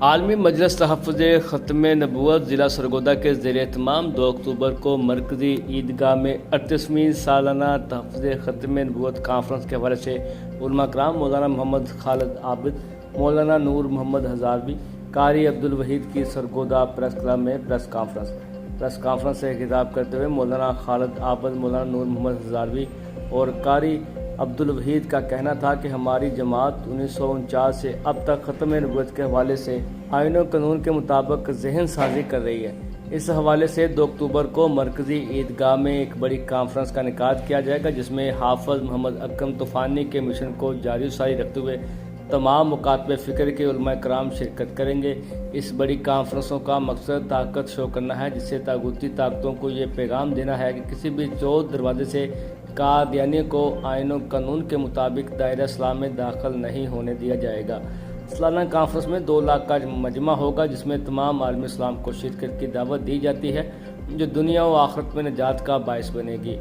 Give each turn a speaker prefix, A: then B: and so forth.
A: عالمی مجلس تحفظ ختم نبوت ضلع سرگودا کے زیر اہتمام 2 اکتوبر کو مرکزی عیدگاہ میں 38ویں سالانہ تحفظ ختم نبوت کانفرنس کے حوالے سے علماء کرام مولانا محمد خالد عابد، مولانا نور محمد ہزاروی، قاری عبدالوحید کی سرگودا پریس کلب میں پریس کانفرنس سے خطاب کرتے ہوئے مولانا خالد عابد، مولانا نور محمد ہزاروی اور قاری عبدالوحید کا کہنا تھا کہ ہماری جماعت 1949 سے اب تک ختم نبوت کے حوالے سے آئین و قانون کے مطابق ذہن سازی کر رہی ہے۔ اس حوالے سے 2 اکتوبر کو مرکزی عیدگاہ میں ایک بڑی کانفرنس کا انعقاد کیا جائے گا، جس میں حافظ محمد اکرم طوفانی کے مشن کو جاری و ساری رکھتے ہوئے تمام مکاتب فکر کے علماء کرام شرکت کریں گے۔ اس بڑی کانفرنسوں کا مقصد طاقت شو کرنا ہے، جس سے طاغوتی طاقتوں کو یہ پیغام دینا ہے کہ کسی بھی چور دروازے سے قادیانی کو آئین و قانون کے مطابق دائرہ اسلام میں داخل نہیں ہونے دیا جائے گا۔ سالانہ کانفرنس میں 2 لاکھ کا مجمع ہوگا، جس میں تمام عالم اسلام کو شرکت کی دعوت دی جاتی ہے، جو دنیا و آخرت میں نجات کا باعث بنے گی۔